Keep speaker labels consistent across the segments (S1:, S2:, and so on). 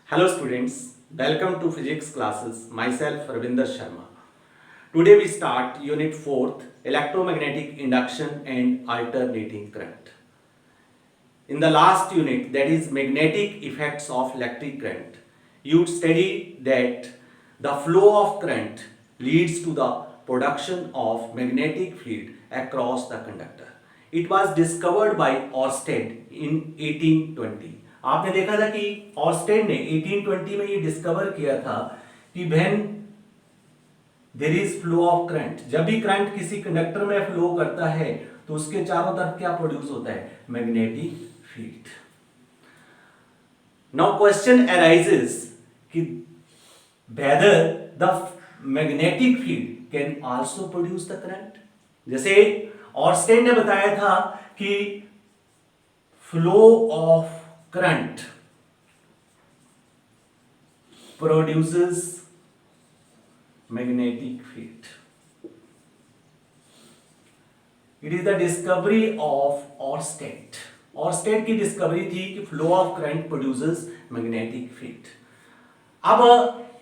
S1: Hello students, welcome to physics classes. Myself Ravinder Sharma. Today we start unit 4th electromagnetic induction and alternating current. In the last unit, that is magnetic effects of electric current, you studied that the flow of current leads to the production of magnetic field across the conductor. It was discovered by Ørsted in 1820. आपने देखा था कि Orsted ने 1820 में ये discover किया था कि when there is flow of current, जब भी करंट किसी कंडक्टर में फ्लो करता है तो उसके चारों तरफ क्या प्रोड्यूस होता है? Magnetic field. Now question arises कि whether the magnetic field can also produce the current. जैसे ऑर्स्टेड ने बताया था कि flow of current produces magnetic field. It is the discovery of Ørsted. Ørsted की डिस्कवरी थी कि flow of current produces magnetic field. अब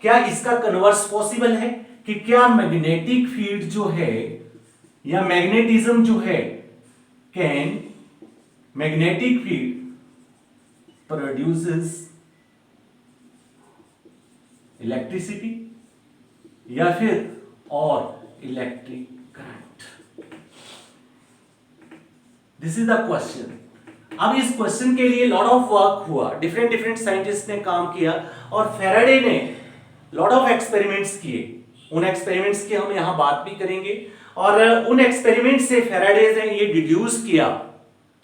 S1: क्या इसका कन्वर्स पॉसिबल है कि क्या मैग्नेटिक फील्ड जो है या मैग्नेटिज्म जो है can magnetic field produces electricity या फिर और electric current? This is the question. अब इस क्वेश्चन के लिए लॉट ऑफ वर्क हुआ, डिफरेंट साइंटिस्ट ने काम किया और फेराडे ने लॉट ऑफ एक्सपेरिमेंट्स किए. उन एक्सपेरिमेंट्स की हम यहां बात भी करेंगे और उन एक्सपेरिमेंट से फेराडे ने ये डिड्यूस किया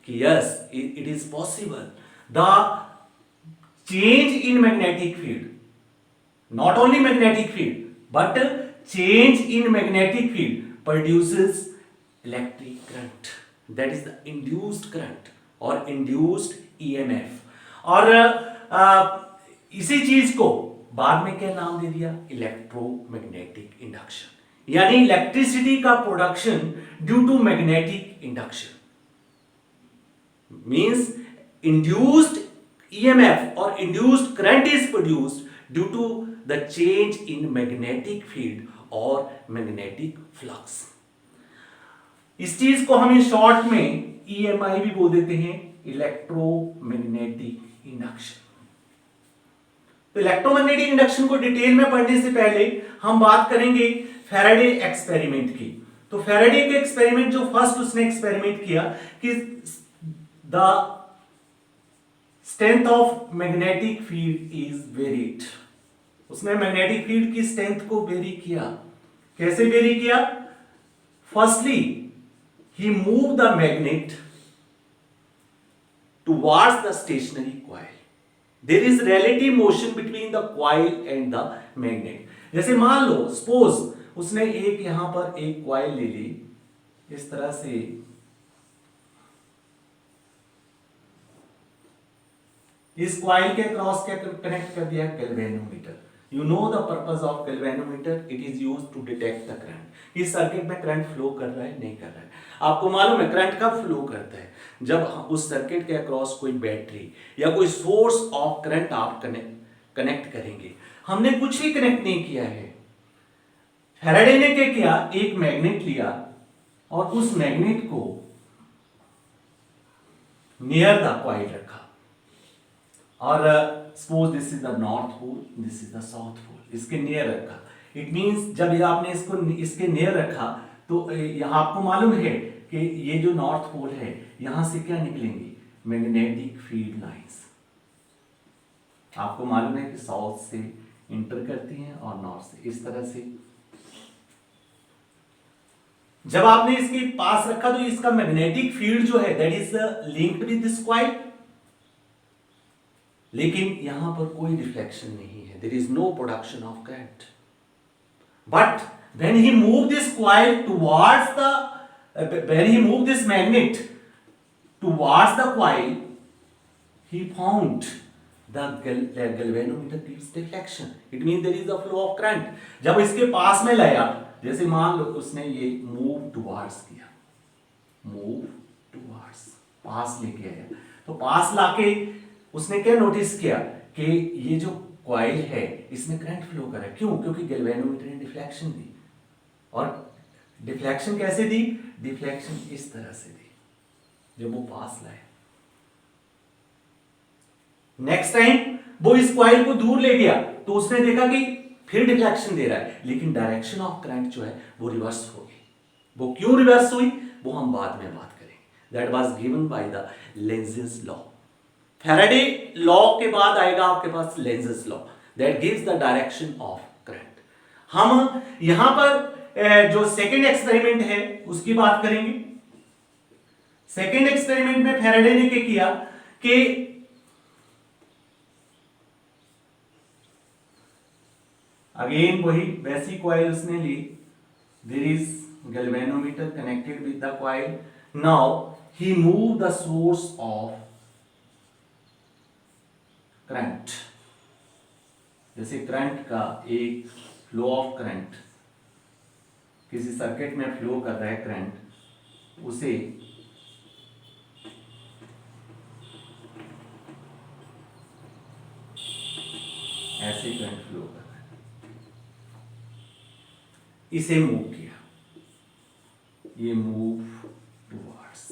S1: कि yes it is possible the change in magnetic field, not only magnetic field but change in magnetic field produces electric current, that is the induced current or induced EMF. और इसी चीज को बाद में क्या नाम दे दिया? इलेक्ट्रोमैग्नेटिक इंडक्शन, यानी इलेक्ट्रिसिटी का production due to magnetic induction. Means induced EMF or induced current is produced due to the change in magnetic field or magnetic flux. इस चीज को हम शॉर्ट में EMI भी बोल देते हैं, इलेक्ट्रोमैग्नेटिक इंडक्शन. तो इलेक्ट्रोमैग्नेटिक इंडक्शन को डिटेल में पढ़ने से पहले हम बात करेंगे फेराडे एक्सपेरिमेंट की. तो फेराडे के एक्सपेरिमेंट जो फर्स्ट उसने एक्सपेरिमेंट किया कि the strength of magnetic field is varied. उसने मैग्नेटिक फील्ड की स्ट्रेंथ को वेरी किया. कैसे वेरी किया? Firstly he move the magnet towards the stationary coil. There is relative motion between the coil and the magnet. जैसे मान लो suppose उसने एक यहां पर एक कॉइल ले ली, इस तरह से इस कॉइल के क्रॉस क्या कनेक्ट कर दिया? Galvanometer. You know the purpose of galvanometer, it is used to detect the current. इस सर्किट में करंट फ्लो कर रहा है नहीं कर रहा है. आपको मालूम है करंट कब फ्लो करता है? जब उस सर्किट के अक्रॉस कोई बैटरी या कोई सोर्स ऑफ करंट आप कनेक्ट करेंगे. हमने कुछ भी कनेक्ट नहीं किया है. फेराडे ने क्या किया? एक मैग्नेट लिया और उस मैग्नेट को नियर द कॉइल रखा और suppose this is the north pole, this is the south pole, इसके नियर रखा. इट मींस जब आपने इसको इसके नियर रखा तो यहां आपको मालूम है कि ये जो नॉर्थ पोल है यहां से क्या निकलेंगी? Magnetic field lines. आपको मालूम है कि साउथ से इंटर करती हैं और नॉर्थ से, इस तरह से. जब आपने इसके पास रखा तो इसका मैग्नेटिक फील्ड जो है that is linked with this coil. लेकिन यहां पर कोई रिफ्लेक्शन नहीं है, there is no production of current. But when he move this coil towards the when he move this magnet towards the coil, he found the galvanometer gives deflection. It means there is a flow of current. जब इसके पास में लाया, जैसे मान लो उसने ये move towards किया, move towards पास लेके आया, तो पास लाके उसने क्या नोटिस किया कि ये जो कॉइल है इसमें करंट फ्लो कर रहा है। क्यों? क्योंकि गैल्वेनोमीटर ने डिफ्लेक्शन दी। और डिफ्लेक्शन कैसे दी? डिफ्लेक्शन इस तरह से दी जब वो पास लाए। नेक्स्ट टाइम वो इस कॉइल को दूर ले गया तो उसने देखा कि फिर डिफ्लेक्शन दे रहा है, लेकिन डायरेक्शन ऑफ करंट जो है वो रिवर्स हो गई। वो क्यों रिवर्स हुई वो हम बाद में बात करेंगे। That was given by the Lenz's law. Faraday law के बाद आएगा आपके पास Lenz's law, that gives the direction of current. हम यहां पर जो सेकेंड एक्सपेरिमेंट है उसकी बात करेंगे। सेकेंड एक्सपेरिमेंट में फैराडे ने क्या किया कि अगेन वही वैसी कॉइल उसने ली। There is galvanometer connected with the coil. Now he moved the source of current. जैसे करंट का एक फ्लो ऑफ करंट किसी सर्किट में फ्लो कर रहा है करंट, उसे ऐसे करंट फ्लो कर रहा है, इसे मूव किया, ये मूव टुवर्ड्स।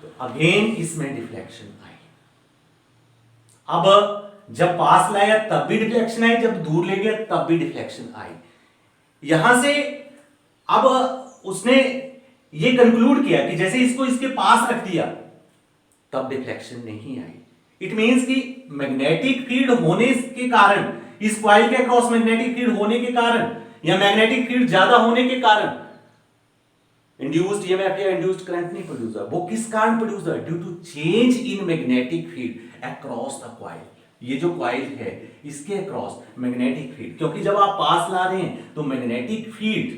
S1: तो अगेन इसमें डिफ्लेक्शन आई। अब जब पास लाया तब भी डिफ्लेक्शन आई, जब दूर ले गया तब भी डिफ्लेक्शन आई। यहां से अब उसने ये कंक्लूड किया कि जैसे इसको इसके पास रख दिया तब डिफ्लेक्शन नहीं आई। इट मींस कि मैग्नेटिक फील्ड होने के कारण, इस कॉइल के अक्रॉस मैग्नेटिक फील्ड होने के कारण या मैग्नेटिक फील्ड ज्यादा होने के कारण इंड्यूस्ड ईएमएफ या इंड्यूस्ड करंट नहीं प्रोड्यूस हुआ। वो किस कारण प्रोड्यूस हुआ? Due to change in magnetic field across the coil. ये जो कॉइल है इसके अक्रॉस मैग्नेटिक फील्ड, क्योंकि जब आप पास ला रहे हैं तो मैग्नेटिक फील्ड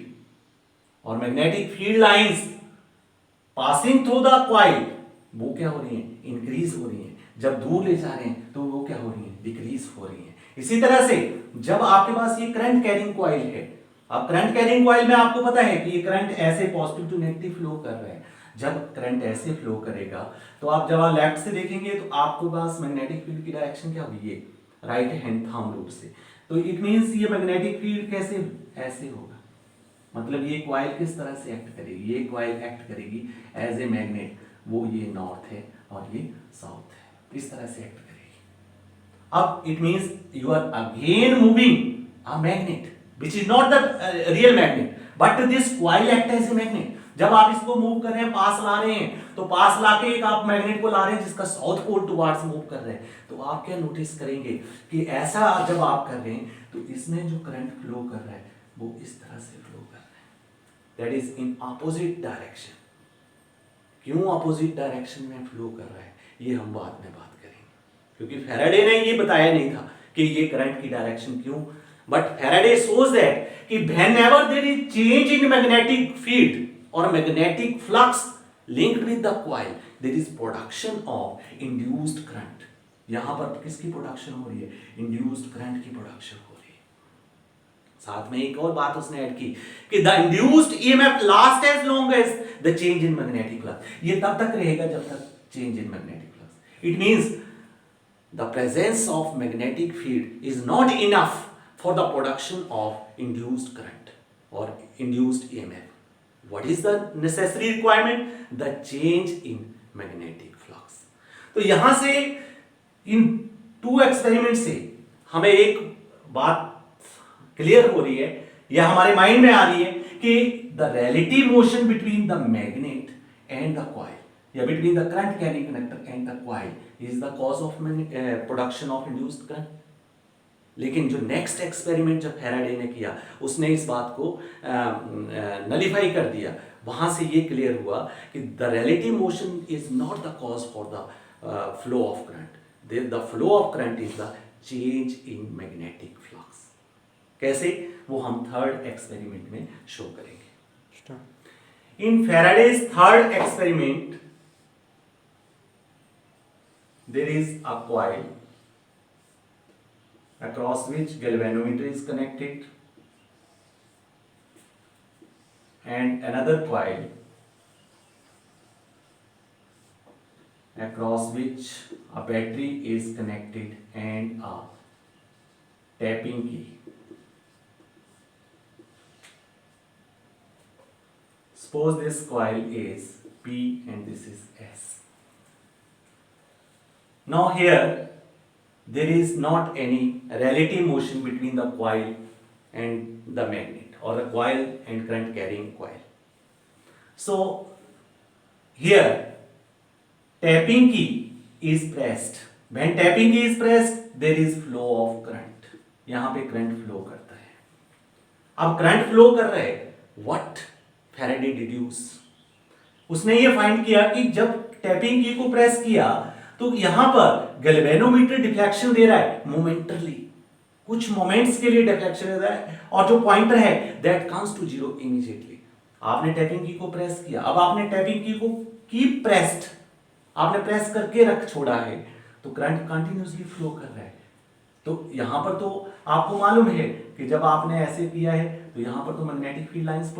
S1: और magnetic field lines passing through the coil वो क्या हो रही है? इंक्रीज हो रही है। जब दूर ले जा रहे हैं तो वो क्या हो रही है? डिक्रीज हो रही है। इसी तरह से जब आपके पास ये करंट कैरिंग कॉइल है, अब करंट कैरिंग कॉइल में आपको पता है कि ये करंट ऐसे पॉजिटिव टू नेगेटिव फ्लो कर रहा है। जब करंट ऐसे फ्लो करेगा तो आप जब आप लेफ्ट से देखेंगे तो आपके पास मैग्नेटिक फील्ड की डायरेक्शन क्या होगी? ये राइट हैंड थंब रूल से। तो इट मींस ये मैग्नेटिक फील्ड कैसे? ऐसे होगा। मतलब ये कॉइल किस तरह से एक्ट करेगी? ये कॉइल एक्ट करेगी एज ए मैग्नेट। वो ये नॉर्थ है और ये साउथ है, इस तरह से एक्ट करेगी। अब it means you are again moving a magnet which is not the real magnet but this coil act as a magnet। जब आप इसको मूव कर रहे हैं, पास ला रहे हैं, तो पास लाके एक आप मैग्नेट को ला रहे हैं जिसका साउथ पोल टुवर्ड्स मूव कर रहे हैं, तो आप क्या नोटिस करेंगे कि ऐसा जब आप कर रहे हैं तो इसमें जो करंट फ्लो कर रहा है वो इस तरह से फ्लो कर रहा है, that is in opposite direction. क्यों अपोजिट डायरेक्शन में फ्लो कर रहा है ये हम बाद में बात करेंगे, क्योंकि फैराडे ने ये बताया नहीं था कि ये करंट की डायरेक्शन क्यों। But Faraday shows that कि whenever there is change in magnetic field or magnetic flux linked with the coil, there is production of induced current। यहां पर किसकी प्रोडक्शन हो रही है? इंड्यूस्ड करंट की प्रोडक्शन हो रही है। साथ में एक और बात उसने ऐड की कि the induced EMF lasts as long as the change in magnetic flux। ये तब तक रहेगा जब तक change in magnetic flux। It means the presence of magnetic field is not enough for the production of induced current or induced EMF. What is the necessary requirement? The change in magnetic flux। तो यहां से इन to experiment से हमें एक बात clear हो रही है या हमारे माइंड में आ रही है कि the relative motion between the magnet and the coil या between the current carrying conductor and the coil is the cause of production of induced current। लेकिन जो नेक्स्ट एक्सपेरिमेंट जब फैराडे ने किया उसने इस बात को नलिफाई कर दिया। वहां से ये क्लियर हुआ कि the relative motion is not the cause for the flow of current. The flow of current is the change in magnetic flux. कैसे? वो हम थर्ड एक्सपेरिमेंट में शो करेंगे। In Faraday's third experiment there is a coil across which galvanometer is connected and another coil across which a battery is connected and a tapping key. Suppose this coil is P and this is S. Now here there is not any relative motion between the coil and the magnet, or the coil and current carrying coil. So here tapping key is pressed. When tapping key is pressed, there is flow of current. यहाँ पे current flow करता है. अब current flow कर रहा है, what Faraday deduce? उसने ये फाइंड किया कि जब टैपिंग की को प्रेस किया तो यहां पर गैल्वेनोमीटर डिफ्लेक्शन दे रहा है मोमेंटरली, कुछ मोमेंट्स के लिए डिफ्लेक्शन दे रहा है, और जो पॉइंटर है that comes to zero immediately. आपने टैपिंग की को प्रेस किया, अब आपने टैपिंग की को कीप प्रेस्ड, आपने प्रेस करके रख छोड़ा है, तो करंट कंटिन्यूअसली फ्लो कर रहा है. तो यहां पर तो आपको मालूम है कि जब आपने ऐसे किया है तो यहां पर तो magnetic field lines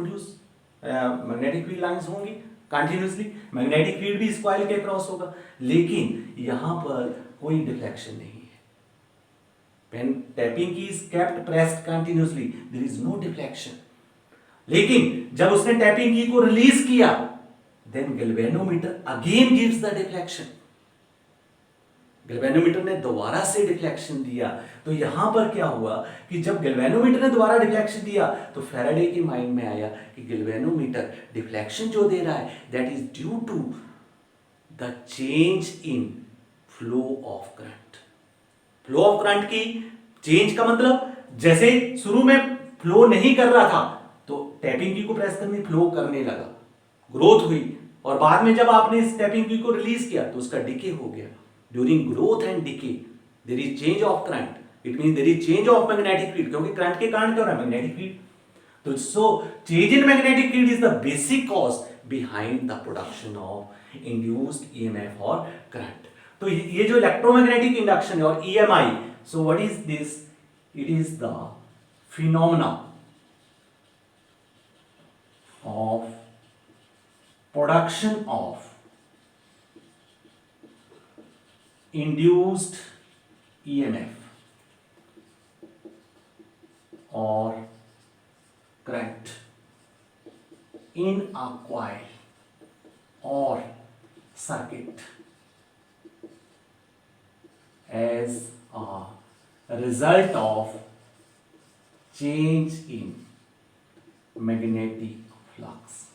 S1: magnetic field lines होंगी कंटिन्यूअसली, मैग्नेटिक फील्ड भी इस कॉइल के क्रॉस होगा, लेकिन यहां पर कोई डिफ्लेक्शन नहीं है. When tapping key is kept pressed continuously, there is no deflection. लेकिन जब उसने टैपिंग की को रिलीज किया, then galvanometer again gives the deflection. Galvanometer ने दोबारा से डिफ्लेक्शन दिया. तो यहां पर क्या हुआ कि जब गैल्वेनोमीटर ने दोबारा डिफ्लेक्शन दिया तो फैराडे के माइंड में आया कि गैल्वेनोमीटर डिफ्लेक्शन जो दे रहा है that is due to the change in flow of current. Flow of current की चेंज का मतलब जैसे शुरू में फ्लो नहीं कर रहा था तो टैपिंग की को प्रेस करने फ्लो करने लगा, ग्रोथ हुई, और बाद में जब आपने इस टैपिंग की को रिलीज किया तो उसका डिके हो गया. During growth and decay, there is change of current. It means there is change of magnetic field. क्योंकि करंट के कारण क्या हो रहा है? Magnetic field. तो so change in magnetic field is the basic cause behind the production of induced EMF or current. तो ये जो इलेक्ट्रोमैग्नेटिक इंडक्शन है और EMI, so what is this? It is the phenomena of production of induced EMF or current in a coil or circuit as a result of change in magnetic flux.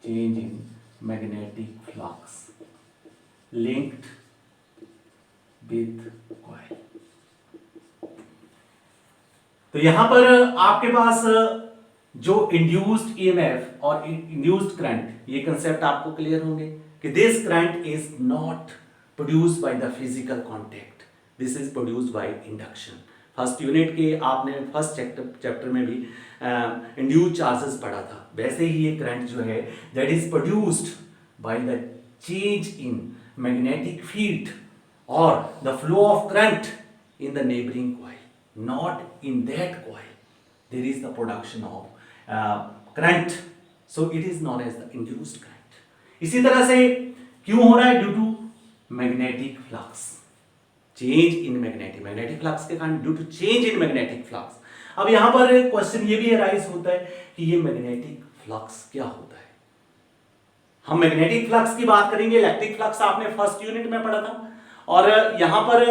S1: Change in magnetic flux linked with coil. तो यहां पर आपके पास जो induced EMF और induced current, ये concept आपको clear होंगे कि this current is not produced by the physical contact, this is produced by induction. First unit के आपने फर्स्ट चैप्टर में भी इंड्यूस्ड चार्जेस पढ़ा था. वैसे ही ये करंट जो है that is produced by the change in magnetic field or the flow of current in the neighboring coil, not in that coil there is the production of current, so it is known as the induced current. इसी तरह से क्यों हो रहा है? Due to magnetic flux, change in magnetic flux के कारण, due to change in magnetic flux. अब यहां पर क्वेश्चन ये भी अराइज होता है कि ये मैग्नेटिक फ्लक्स क्या होता है. हम मैग्नेटिक फ्लक्स की बात करेंगे. इलेक्ट्रिक फ्लक्स आपने फर्स्ट यूनिट में पढ़ा था, और यहां पर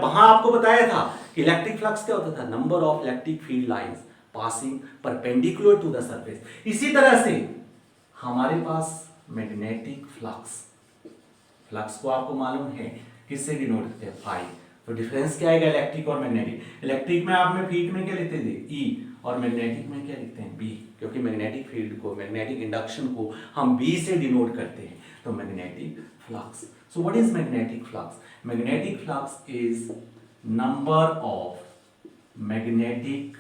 S1: वहां आपको बताया था कि इलेक्ट्रिक फ्लक्स क्या होता था? Number of electric field lines passing perpendicular to the surface. इसी तरह से हमारे पास मैग्नेटिक फ्लक्स को आपको मालूम है किससे डिनोट करते हैं? फाई. तो डिफरेंस क्या आएगा इलेक्ट्रिक और मैग्नेटिक? इलेक्ट्रिक में आप में फीट में क्या लिखते थे? ई, और मैग्नेटिक में क्या लिखते हैं? बी, क्योंकि मैग्नेटिक फील्ड को, मैग्नेटिक इंडक्शन को हम बी से डिनोट करते हैं. तो magnetic flux. So what is magnetic flux? Magnetic flux is number of magnetic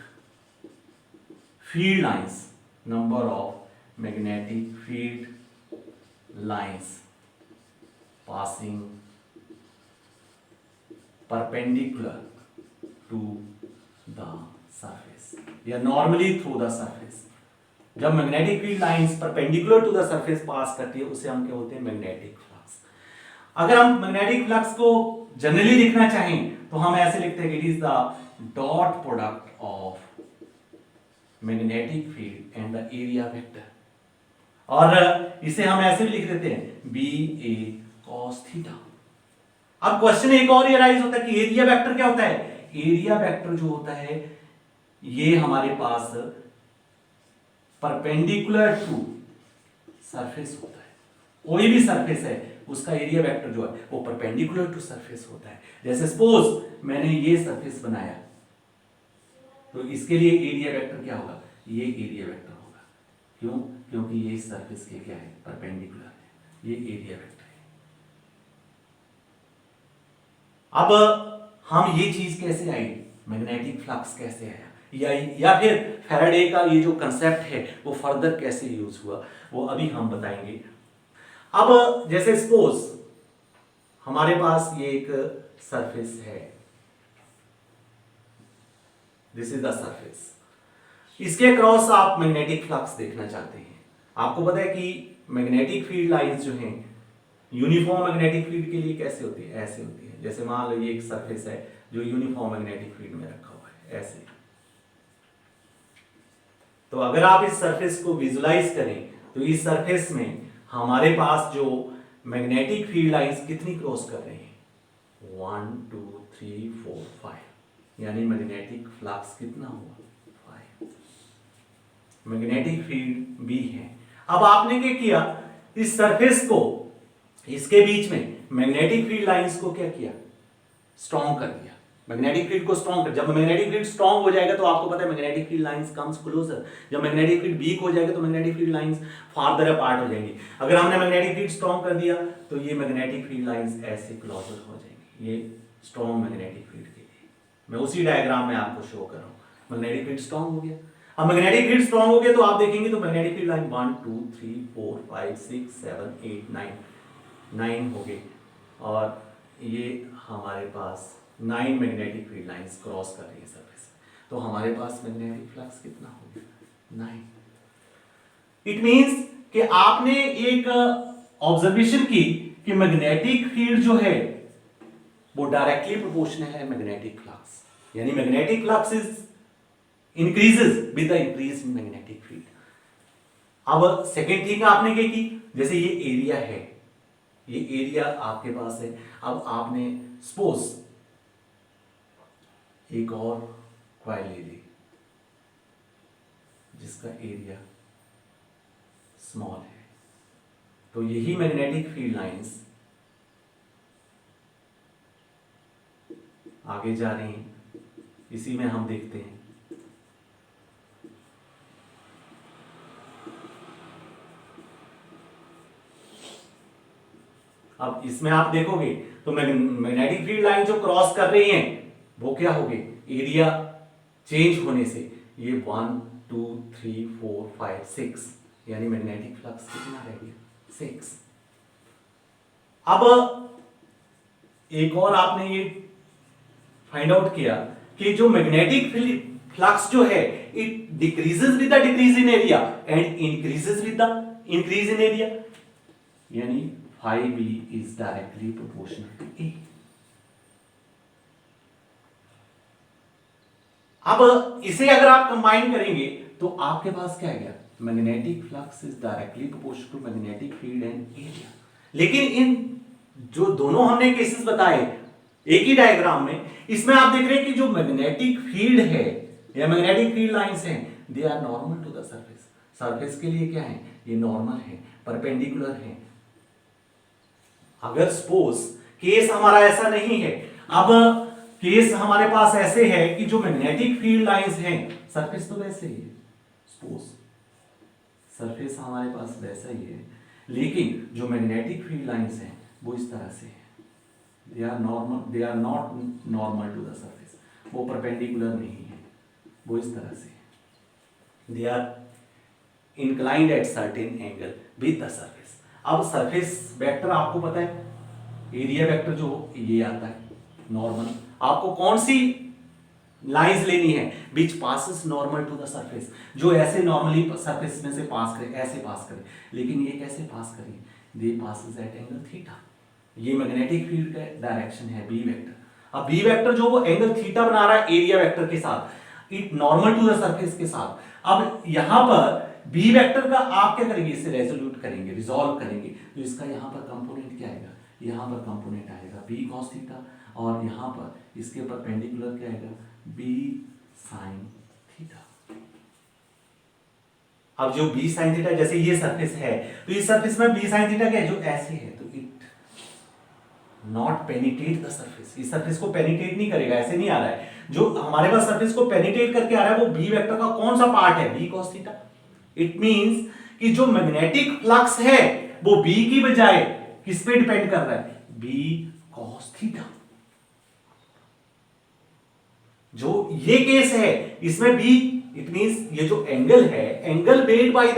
S1: field lines, number of magnetic field lines passing perpendicular to the surface या normally through the surface. जब magnetic field lines perpendicular to the surface pass करती है उसे हम क्या बोलते हैं? Magnetic flux. अगर हम मैग्नेटिक फ्लक्स को जनरली लिखना चाहें तो हम ऐसे लिखते हैं, it is the dot product of magnetic field and the area vector, और इसे हम ऐसे भी लिख देते हैं बी ए कॉस थीटा। अब क्वेश्चन एक और राइज होता है कि एरिया वेक्टर क्या होता है। एरिया वेक्टर जो होता है ये हमारे पास परपेंडिकुलर टू सरफेस होता है। कोई भी सरफेस है उसका एरिया वेक्टर जो है वो परपेंडिकुलर टू सरफेस होता है। जैसे सपोज मैंने ये सरफेस बनाया तो इसके लिए एरिया वेक्टर क्या होगा, ये एरिया वेक्टर होगा। क्यों? क्योंकि ये इस सरफेस के क्या है, परपेंडिकुलर है, ये एरिया वेक्टर है। अब हम ये चीज कैसे आई, मैग्नेटिक फ्लक्स कैसे आया, या फिर फैराडे का ये जो कंसेप्ट है वो फर्दर कैसे यूज हुआ, वो अभी हम बताएंगे। अब जैसे सपोज हमारे पास ये एक सरफेस है, दिस इज द सरफेस, इसके क्रॉस आप मैग्नेटिक फ्लक्स देखना चाहते हैं। आपको पता है कि मैग्नेटिक फील्ड लाइंस जो हैं यूनिफॉर्म मैग्नेटिक फील्ड के लिए कैसे होती है, ऐसे होती है। जैसे मान लो ये एक सरफेस है जो यूनिफॉर्म मैग्नेटिक फील्ड में रखा हुआ है, ऐसे। तो अगर आप इस सरफेस को विजुलाइज करें तो इस सरफेस में हमारे पास जो मैग्नेटिक फील्ड लाइंस कितनी क्रॉस कर रही हैं, 1 2 3 4 5, यानी मैग्नेटिक फ्लक्स कितना हुआ, 5। मैग्नेटिक फील्ड भी है। अब आपने क्या किया, इस सरफेस को, इसके बीच में मैग्नेटिक फील्ड लाइंस को क्या किया, स्ट्रॉन्ग कर दिया। मैग्नेटिक फील्ड को स्ट्रॉन्ग कर, जब मैग्नेटिक फील्ड स्ट्रॉन्ग हो जाएगा तो आपको पता है magnetic field lines comes closer. जब मैग्नेटिक फील्ड वीक हो जाएगा तो magnetic field lines farther apart हो जाएंगी। अगर हमने मैग्नेटिक फील्ड स्ट्रॉन्ग कर दिया तो ये मैग्नेटिक फील्ड लाइंस ऐसे क्लोजर हो जाएंगी, ये स्ट्रॉन्ग मैग्नेटिक फील्ड के लिए। मैं उसी डायग्राम में आपको शो कर रहा हूं। मैग्नेटिक फील्ड स्ट्रॉन्ग हो गया। अब मैग्नेटिक फील्ड स्ट्रॉन्ग हो गया तो आप देखेंगे तो मैग्नेटिक फील्ड लाइन 1 2 3 4 5 6 7 8 9 हो गए, और ये हमारे पास 9 मैग्नेटिक फील्ड लाइंस क्रॉस कर रही है सरफेस। तो हमारे पास मैग्नेटिक फ्लक्स कितना हो गया, 9। इट मींस कि आपने एक ऑब्जर्वेशन की कि मैग्नेटिक फील्ड जो है वो डायरेक्टली प्रोपोर्शनल है मैग्नेटिक फ्लक्स, यानी magnetic flux is increases with the increase in magnetic field. अब सेकेंड थिंग आपने क्या की, जैसे ये एरिया है, ये एरिया आपके पास है। अब आपने सपोज एक और कॉइल ले ली जिसका एरिया स्मॉल है, तो यही मैग्नेटिक फील्ड लाइंस आगे जा रही हैं। इसी में हम देखते हैं अब इसमें आप देखोगे तो मैग्नेटिक फील्ड लाइन जो क्रॉस कर रही हैं वो क्या होगी, एरिया चेंज होने से ये 1 2 3 4 5 6, यानी मैग्नेटिक फ्लक्स कितना रह गया, 6। अब एक और आपने ये फाइंड आउट किया कि जो मैग्नेटिक फ्लक्स जो है it decreases with the decrease in area and increases with the increase in area, यानी phi b is directly proportional to A। अब इसे अगर आप कंबाइन करेंगे तो आपके पास क्या है, magnetic flux is directly proportional to magnetic field and area. लेकिन इन जो दोनों हमने केसेस बताए एक ही डायग्राम में, इसमें आप देख रहे हैं कि जो मैग्नेटिक फील्ड है या मैग्नेटिक फील्ड लाइंस हैं they are normal to the surface. Surface के लिए क्या है, ये नॉर्मल है, परपेंडिकुलर है। अगर सपोज केस हमारा ऐसा नहीं है, अब केस हमारे पास ऐसे है कि जो मैग्नेटिक फील्ड लाइंस हैं, सरफेस तो वैसे ही है, सपोज सरफेस हमारे पास वैसा ही है, लेकिन जो मैग्नेटिक फील्ड लाइंस हैं वो इस तरह से है, they are not normal to the surface, वो परपेंडिकुलर नहीं है, वो इस तरह से है, they are inclined at certain angle with the surface. अब सरफेस वेक्टर आपको पता है, एरिया वेक्टर जो ये आता है नॉर्मल। आपको कौन सी लाइंस लेनी है, which passes normal to the surface, जो ऐसे नॉर्मली सरफेस में से पास करे, ऐसे पास करे। लेकिन ये कैसे पास करें, दे पासेस एट एंगल थीटा, ये मैग्नेटिक फील्ड का डायरेक्शन है बी वेक्टर। अब बी वेक्टर जो वो एंगल थीटा बना रहा है एरिया वेक्टर के साथ, it normal to the surface के साथ। अब यहां पर बी वेक्टर का आप क्या करेंगे, इसे रेजोल्यूट करेंगे, रिजॉल्व करेंगे, तो इसका यहां पर कंपोनेंट क्या आएगा, यहां पर कंपोनेंट आएगा बी कॉस थीटा, और यहां पर इसके परपेंडिकुलर क्या आएगा, बी साइन थीटा। अब जो बी साइन थीटा, जैसे ये सरफेस है, तो इस सरफेस में बी साइन थीटा क्या है, जो ऐसे है, तो it not penetrate the surface, इस सरफेस को पेनिट्रेट नहीं करेगा, ऐसे नहीं आ रहा है। जो हमारे पास सरफेस को पेनिट्रेट करके आ रहा है वो बी वेक्टर का कौन सा पार्ट है, B cos theta. It means कि जो मैग्नेटिक फ्लक्स है वो बी की बजाय किस पे डिपेंड कर रहा है, बी कॉस थीटा। जो ये केस है इसमें बी, इट मींस ये जो एंगल है, angle made by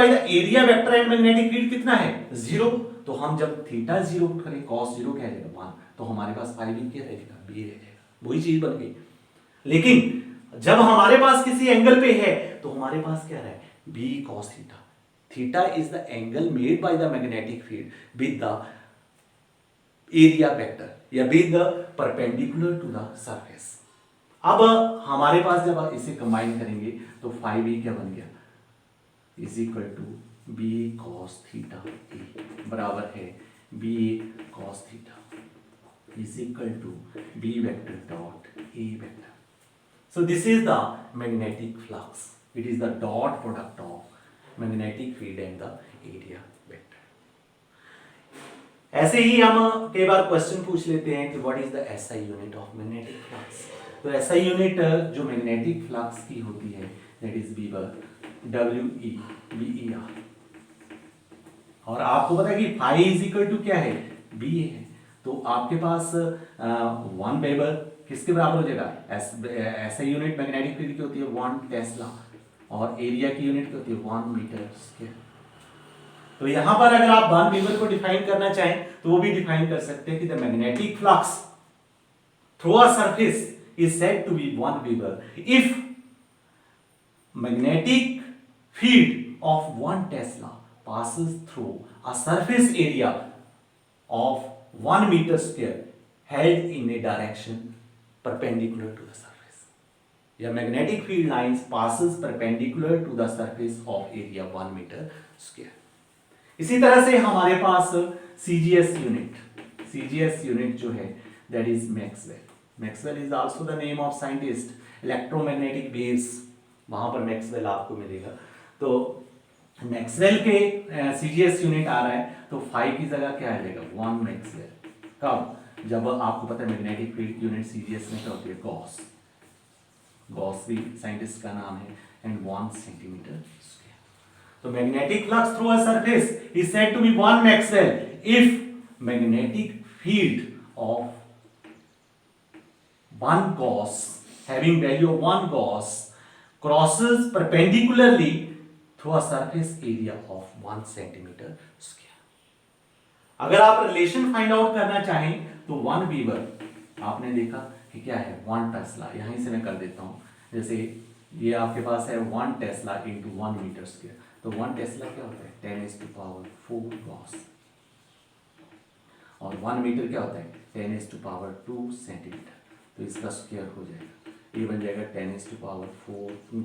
S1: the area vector and magnetic field कितना है, 0। तो हम जब थीटा 0 करें, cos 0 क्या रहेगा 1, तो हमारे पास फाई बी क्या रहेगा, बी रह जाएगा, वही चीज बन गई। लेकिन जब हमारे पास किसी एंगल पे है तो हमारे पास क्या है, B cos theta. Theta is the angle made by the magnetic field with the area vector या with the perpendicular to the surface. अब हमारे पास जब इसे कंबाइन करेंगे तो फाई बी क्या बन गया, is equal to B cos theta बराबर है B cos theta is equal to B vector dot A vector. So this is the magnetic flux, it is the dot product of magnetic field and the area vector. ऐसे ही हम कई बार question पूछ लेते हैं कि what is the SI unit of magnetic flux. तो SI unit जो मैग्नेटिक फ्लक्स की होती है दैट इज वीबर, WEBER। और आपको पता है कि फाई इज इक्वल टू क्या है, बी है, तो आपके पास 1 वेबर किसके बराबर हो जाएगा, ऐसे यूनिट मैग्नेटिक फील्ड की होती है 1 टेस्ला, और एरिया की यूनिट की होती है 1 मीटर स्क्वायर। तो यहां पर अगर आप 1 वेबर को डिफाइन करना चाहें तो वो भी डिफाइन कर सकते हैं कि the magnetic flux through a surface is said to be 1 Weber if magnetic field of 1 Tesla passes through a surface area of 1 meter square held in a direction perpendicular to the surface. या magnetic field lines passes perpendicular to the surface of area 1 meter square. इसी तरह से हमारे पास CGS unit जो है that is Maxwell. Maxwell is also the name of scientist, electromagnetic waves, वहां पर Maxwell आपको मिलेगा। तो मैक्सवेल के CGS यूनिट आ रहा है तो फाई की जगह क्या आ जाएगा, 1 मैक्सवेल। कब, जब आपको पता है मैग्नेटिक फील्ड की यूनिट CGS में क्या होती है, गॉस भी साइंटिस्ट का नाम है, एंड 1 सेंटीमीटर स्क्वायर। तो magnetic flux through a surface is said to be 1 maxwell if magnetic field of 1 Gauss having value of 1 Gauss crosses perpendicularly through a surface area of 1 centimeter square. अगर आप relation find out करना चाहें तो 1 वीबर आपने देखा कि क्या है, 1 टेस्ला, यहीं से मैं कर देता हूं, जैसे ये आपके पास है 1 टेस्ला इंटू 1 मीटर स्क्वायर, तो 1 टेस्ला क्या होता है 10⁴ Gauss, और 1 मीटर क्या होता है 10⁻² सेंटीमीटर, तो इसका स्क्वायर हो जाएगा, ये बन जाएगा 10⁴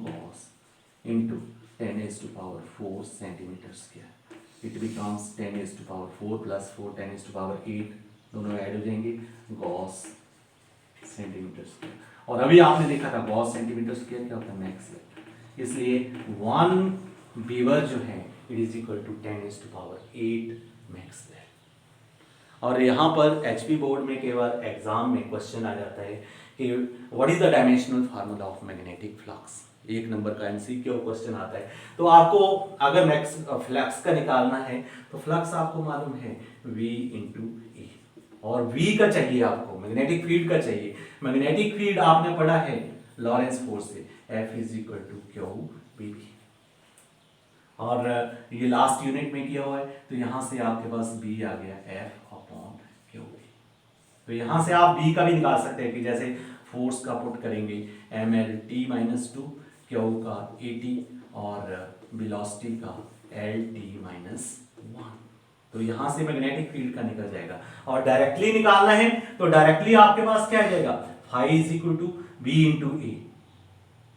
S1: Gauss into 10⁴ centimetre square. It becomes 10⁴ plus 4 10⁸, दोनों ऐड हो जाएंगे, गॉस सेंटीमीटर स्क्वायर। और अभी आपने देखा था गॉस सेंटीमीटर स्क्वायर क्या होता है, मैक्सवेल, इसलिए 1 वीबर जो है it is equal to 10⁸ maxwell. और यहाँ पर एचपी बोर्ड में कई बार एग्जाम में क्वेश्चन आ जाता है कि what is the dimensional formula of magnetic flux, 1 number का एमसीक्यू क्वेश्चन आता है। तो आपको अगर फ्लक्स का निकालना है तो फ्लक्स आपको मालूम है V इंटू ए, और V का चाहिए आपको, मैग्नेटिक फील्ड का चाहिए। मैग्नेटिक फील्ड आपने पढ़ा है लॉरेंस फोर्स से, F is equal to QBB, और ये लास्ट यूनिट में किया हुआ है, तो यहां से आपके पास B आ गया F/QB। तो यहां से आप B का भी निकाल सकते हैं कि जैसे फोर्स का पुट करेंगे mLT-2, Q का AT, और वेलोसिटी का LT-1। तो यहां से मैग्नेटिक फील्ड का निकल जाएगा। और डायरेक्टली निकालना है तो डायरेक्टली आपके पास क्या आ जाएगा, phi is equal to B into A,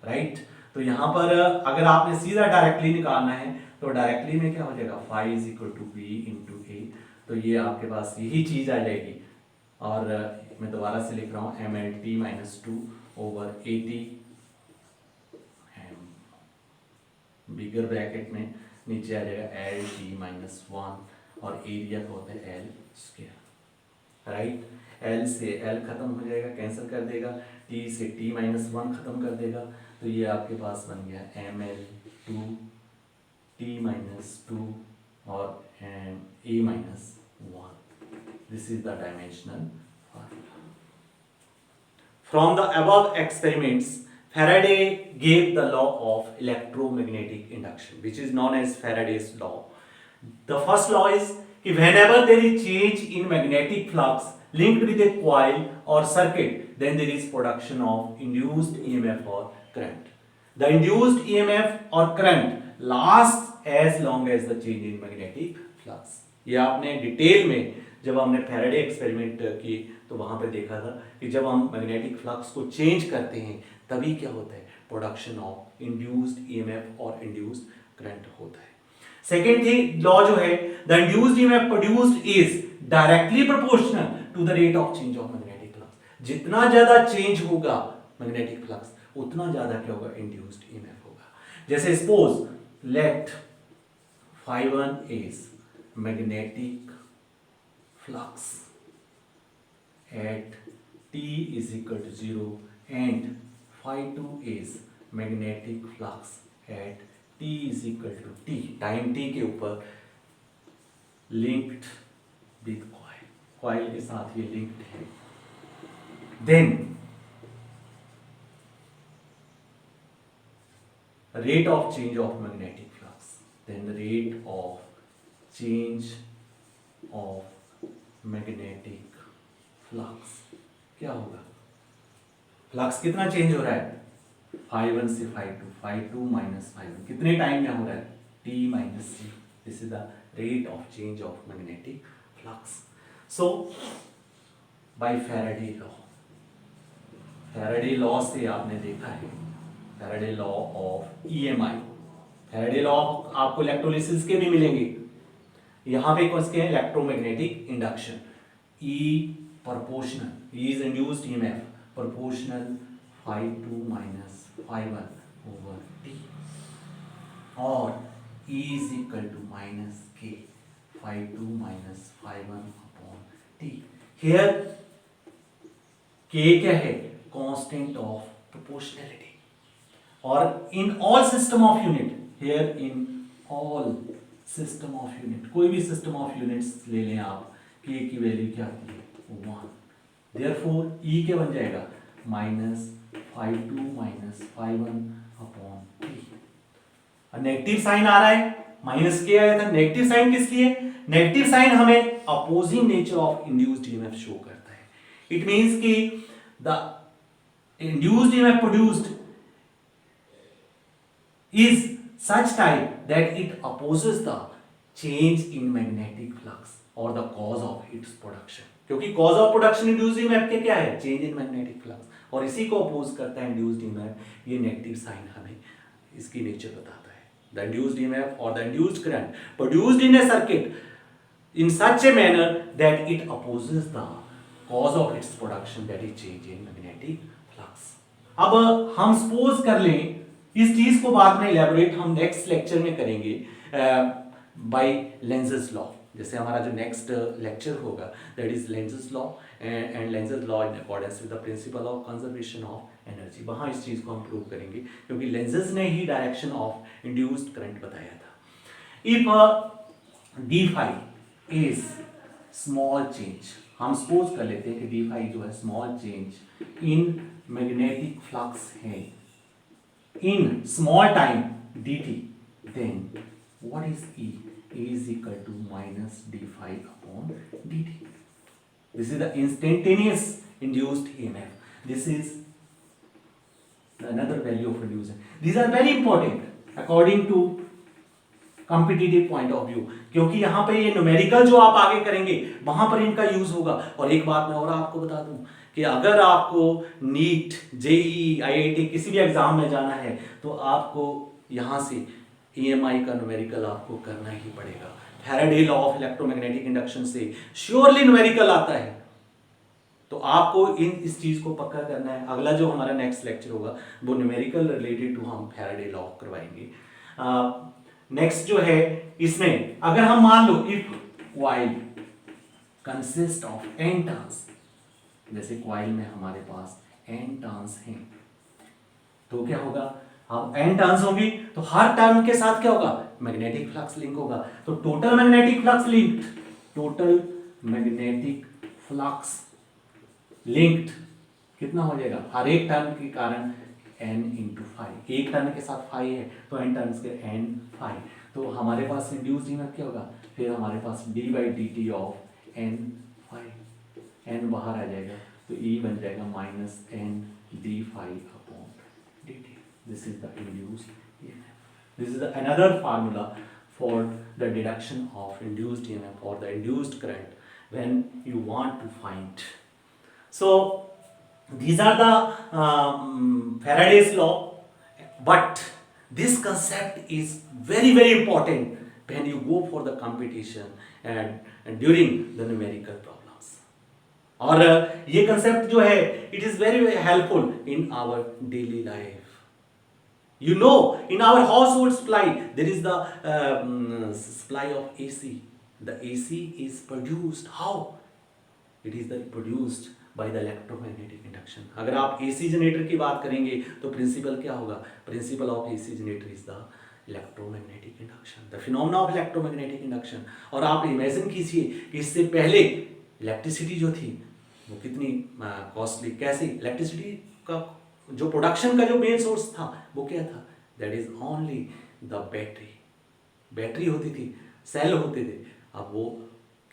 S1: right. तो यहां पर अगर आपने सीधा डायरेक्टली निकालना है तो डायरेक्टली में क्या हो जाएगा, phi is equal to B into A. तो ये आपके पास यही चीज आ जाएगी। और मैं दोबारा से लिख रहा हूं M L T minus two over A T, bigger bracket में नीचे आ जाएगा एल टी माइनस वन, और एरिया का होता है एल स्क्वायर, राइट। एल से एल खत्म हो जाएगा, कैंसिल कर देगा, टी से टी माइनस वन खत्म कर देगा। तो ये आपके पास बन गया M L two T minus two और A minus one. This is the dimensional formula. From the above experiments, Faraday gave the law of electromagnetic induction, which is known as Faraday's law. The first law is कि whenever there is change in magnetic flux linked with a coil or circuit, then there is production of induced EMF or current. The induced EMF or current lasts as long as the change in magnetic flux. ये आपने detail में जब हमने Faraday experiment की तो वहां पे देखा था कि जब हम मैग्नेटिक फ्लक्स को चेंज करते हैं तभी क्या होता है, प्रोडक्शन ऑफ इंड्यूस्ड ईएमएफ और इंड्यूस्ड करंट होता है। सेकेंड थी लॉ जो है, the induced EMF produced is directly proportional to the rate of change of magnetic flux. जितना ज्यादा चेंज होगा मैग्नेटिक फ्लक्स उतना ज्यादा क्या होगा, इंड्यूस्ड ईएमएफ होगा। जैसे suppose let phi1 is magnetic flux at t is equal to 0 and phi2 is magnetic flux at t is equal to t, time t के ऊपर linked with coil, coil के साथ ये linked है। then rate of change of magnetic flux, then the rate of change of magnetic flux क्या होगा, flux कितना change हो रहा है, phi1 से phi2 माइनस phi1, कितने टाइम में हो रहा है, t minus c। This is the rate of change of magnetic flux. So by Faraday law, Faraday law से आपने देखा है, Faraday law of EMI, Faraday law आपको इलेक्ट्रोलिसिस के भी मिलेंगे। यहां पे कौन से electromagnetic induction, E proportional, E is induced EMF proportional phi2 minus phi1 over T, और E is equal to minus K phi2 minus phi1 upon T। Here K क्या है, constant of proportionality, और in all system of unit, here in all system of unit, कोई भी system of units ले लें आप, K की value क्या आती है, 1। Therefore E क्या बन जाएगा, minus phi2 minus phi1 upon T। Negative sign आ रहा है, माइनस के आया था, नेगेटिव साइन किस लिए, नेगेटिव साइन हमें opposing nature of induced EMF show करता है। इट मींस कि the induced EMF produced is such type that it opposes the change in magnetic flux or the cause of its production, क्योंकि cause of production induced EMF के क्या है, change in magnetic flux, और इसी को oppose करता है induced EMF। ये नेगेटिव साइन हमें इसकी नेचर बताता है। The induced EMF or the induced current produced in a circuit in such a manner that it opposes the cause of its production, that is change in magnetic flux। अब हम suppose कर लें, इस चीज को बाद में इलेबोरेट हम नेक्स्ट लेक्चर में करेंगे बाय लेंजेस लॉ। जैसे हमारा जो नेक्स्ट लेक्चर होगा that is Lenz's law and Lenz's law in accordance with the principle of conservation of energy. वहां इस चीज को हम प्रूव करेंगे क्योंकि लेंजेस ने ही डायरेक्शन ऑफ इंड्यूस्ड करंट बताया था। If D phi is small change, हम सपोज कर लेते हैं कि डी फाई जो है small change in magnetic flux है in small time dt, then what is E? E is equal to minus d phi upon dt. This is the instantaneous induced EMF. This is another value of induced. These are very important according to competitive point of view, क्योंकि यहाँ पे ये numerical जो आप आगे करेंगे वहां पर इनका यूज होगा। और एक बात मैं और आपको बता दूं कि अगर आपको नीट, जेईई, आईआईटी किसी भी एग्जाम में जाना है तो आपको यहाँ से ईएमआई का न्यूमेरिकल आपको करना ही पड़ेगा। Faraday law of electromagnetic induction से श्योरली न्यूमेरिकल आता है, तो आपको इस चीज को पक्का करना है। अगला जो हमारा नेक्स्ट लेक्चर होगा वो न्यूमेरिकल रिलेटेड टू हम फैराडे लॉ करवाएंगे। नेक्स्ट जो है इसमें अगर हम मान लो if coil consist of n turns, जैसे क्वाइल में हमारे पास n टर्न्स हैं तो क्या होगा, अब n टर्न्स होंगी तो हर टर्न के साथ क्या होगा, मैग्नेटिक फ्लक्स लिंक होगा। तो total magnetic flux linked, total magnetic flux linked कितना हो जाएगा, हर एक टर्न के कारण n इंटू फाइव, एक टर्न के साथ फाइव है तो n टर्न्स के n फाइव, तो हमारे पास इंड्यूस्ड ईएमएफ क्या होगा, फिर हमारे पास d by D T of n five, n बाहर आ जाएगा तो E बन जाएगा minus n d five upon D T. This is the induced EMF. This is another formula for the deduction of induced EMF और the induced current when you want to find. So these are the Faraday's law, but this concept is very very important when you go for the competition and during the numerical problems. और ये concept जो है it is very very helpful in our daily life. You know, in our household supply there is the supply of AC. The AC is produced how? It is produced by the electromagnetic induction. अगर आप AC generator की बात करेंगे तो principal क्या होगा, principle of AC generator is the electromagnetic induction, the phenomena of electromagnetic induction. और आप इमेजिन कीजिए कि इससे पहले इलेक्ट्रिसिटी जो थी वो कितनी कॉस्टली, कैसे इलेक्ट्रिसिटी का जो प्रोडक्शन का जो मेन सोर्स था वो क्या था, that is only the battery. Battery होती थी, सेल होते थे, अब वो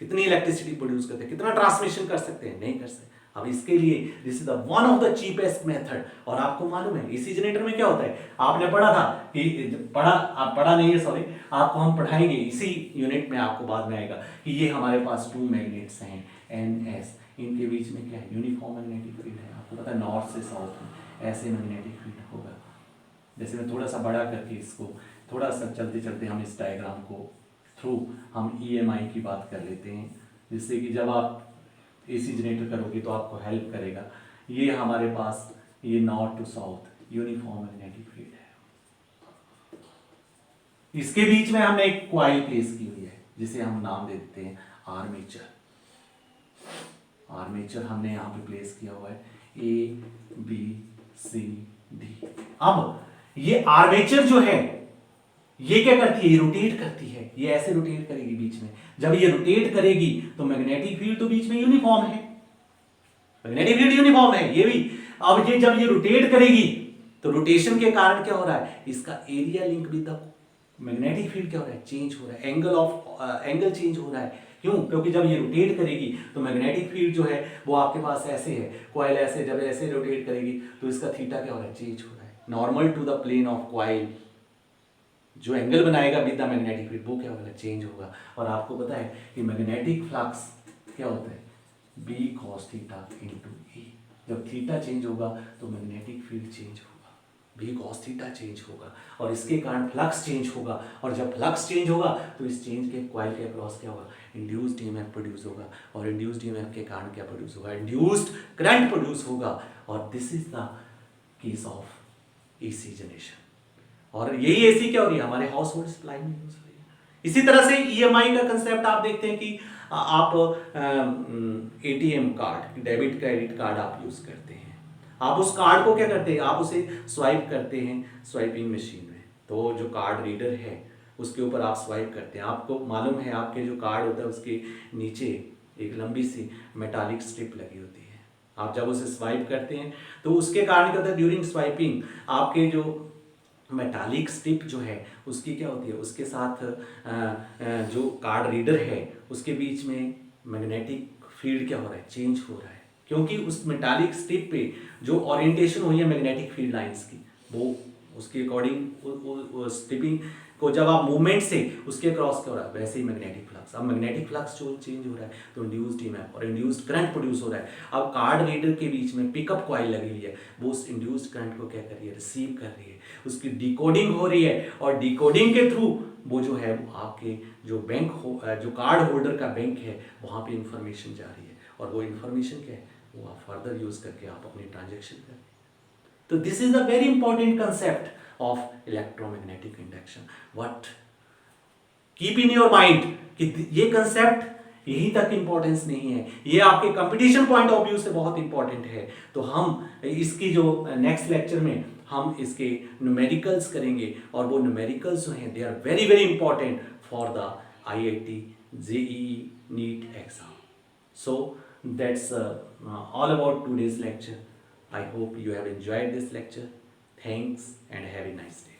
S1: कितनी इलेक्ट्रिसिटी प्रोड्यूस करते हैं, कितना ट्रांसमिशन कर सकते हैं, नहीं कर सकते। अब इसके लिए this is the one of the cheapest method. और आपको मालूम है एसी जनरेटर में क्या होता है, आपने पढ़ा था कि आप पढ़ा नहीं है, सॉरी, आपको हम पढ़ाएंगे इसी यूनिट में, आपको बाद में आएगा कि ये हमारे पास टू मैग्नेट्स हैं NS, इनके बीच में क्या है, यूनिफॉर्म मैग्नेटिक फील्ड है। आपको पता है नॉर्थ से साउथ में ऐसे मैग्नेटिक फील्ड होगा। जैसे मैं थोड़ा सा बड़ा करके इसको थोड़ा सा चलते चलते हम इस डायग्राम को थ्रू हम EMI की बात कर लेते हैं, जिससे कि जब आप AC जनरेटर करोगे तो आपको हेल्प करेगा। ये हमारे पास ये north to south uniform magnetic field है, इसके बीच में हमने एक कॉइल प्लेस की हुई है जिसे हम नाम दे देते हैं आर्मेचर। आर्मेचर हमने यहाँ पे प्लेस किया हुआ है ABCD। अब ये आर्मेचर जो है ये क्या करती है, ये रोटेट करती है, ये ऐसे रोटेट करेगी बीच में। जब ये रोटेट करेगी तो मैग्नेटिक फील्ड तो बीच में यूनिफॉर्म है, मैग्नेटिक फील्ड यूनिफॉर्म है ये भी। अब ये जब ये रोटेट करेगी तो रोटेशन के कारण क्या हो रहा है, इसका area link with the magnetic field क्या हो रहा है, चेंज हो रहा है, एंगल चेंज हो रहा है। क्यों, क्योंकि जब ये रोटेट करेगी तो मैग्नेटिक फील्ड जो है वो आपके पास ऐसे है, कॉइल ऐसे, जब ऐसे रोटेट करेगी तो इसका थीटा क्या हो रहा है, चेंज हो रहा है। Normal to the plane of coil जो एंगल बनाएगा विद द मैग्नेटिक फील्ड वो क्या होगा, चेंज होगा। और आपको पता है कि मैग्नेटिक फ्लक्स क्या होता है, B cos theta into E। जब थीटा चेंज होगा तो मैग्नेटिक फील्ड चेंज होगा, B cos थीटा चेंज होगा और इसके कारण फ्लक्स चेंज होगा। और जब फ्लक्स चेंज होगा तो इस चेंज के कॉइल के अक्रॉस क्या होगा, इंड्यूस्ड ईएमएफ प्रोड्यूस होगा। और इंड्यूस्ड ईएमएफ के कारण क्या प्रोड्यूस होगा, इंड्यूस्ड करंट प्रोड्यूस होगा। और this is the case of AC generation. और यही एसी क्या हो रही है, हमारे हाउस होल्ड सप्लाई में यूज हो रही है। इसी तरह से EMI का कंसेप्ट आप देखते हैं कि आप ATM card, debit credit card आप यूज करते हैं, आप उस कार्ड को क्या करते हैं, आप उसे स्वाइप करते हैं स्वाइपिंग मशीन में। तो जो कार्ड रीडर है उसके ऊपर आप स्वाइप करते हैं। आपको मालूम है आपके जो कार्ड होता है उसके नीचे एक लंबी सी मेटालिक स्ट्रिप लगी होती है। आप जब उसे स्वाइप करते हैं तो उसके कारण क्या होता है, ड्यूरिंग स्वाइपिंग आपके जो मेटालिक स्ट्रिप जो है उसकी क्या होती है, उसके साथ जो कार्ड रीडर है उसके बीच में मैग्नेटिक फील्ड क्या हो रहा है, चेंज हो रहा है। क्योंकि उस मेटालिक स्ट्रिप पे जो ओरिएंटेशन हुई है मैग्नेटिक फील्ड लाइंस की, वो उसके अकॉर्डिंग स्ट्रिपिंग को जब आप मूवमेंट से उसके क्रॉस कर रहा है, वैसे ही मैग्नेटिक फ्लक्स। अब मैग्नेटिक फ्लक्स जो चेंज हो रहा है तो इंड्यूस्ड ईएमएफ और इंड्यूस्ड करंट प्रोड्यूस हो रहा है। अब कार्ड रीडर के बीच में पिकअप कॉइल लगी हुई है, वो उस इंड्यूस्ड करंट को क्या कर रही है, रिसीव कर रही है, उसकी डिकोडिंग हो रही है और डिकोडिंग के थ्रू वो जो है आपके जो बैंक हो जो कार्ड होल्डर का बैंक है वहाँ पे इंफॉर्मेशन जा रही है और वो इंफॉर्मेशन क्या है वो आप फर्दर यूज करके आप अपने ट्रांजेक्शन करें। तो this is the very important concept of electromagnetic induction. What keep in your mind कि ये कंसेप्ट यहीं तक इंपॉर्टेंस नहीं है, ये आपके कंपटीशन पॉइंट ऑफ व्यू से बहुत इंपॉर्टेंट है। तो हम इसकी जो नेक्स्ट लेक्चर में हम इसके न्यूमेरिकल्स करेंगे और वो न्यूमेरिकल्स जो हैं they are very very important for the IIT JEE NEET exam. So that's all about today's lecture. I hope you have enjoyed this lecture. Thanks and have a nice day.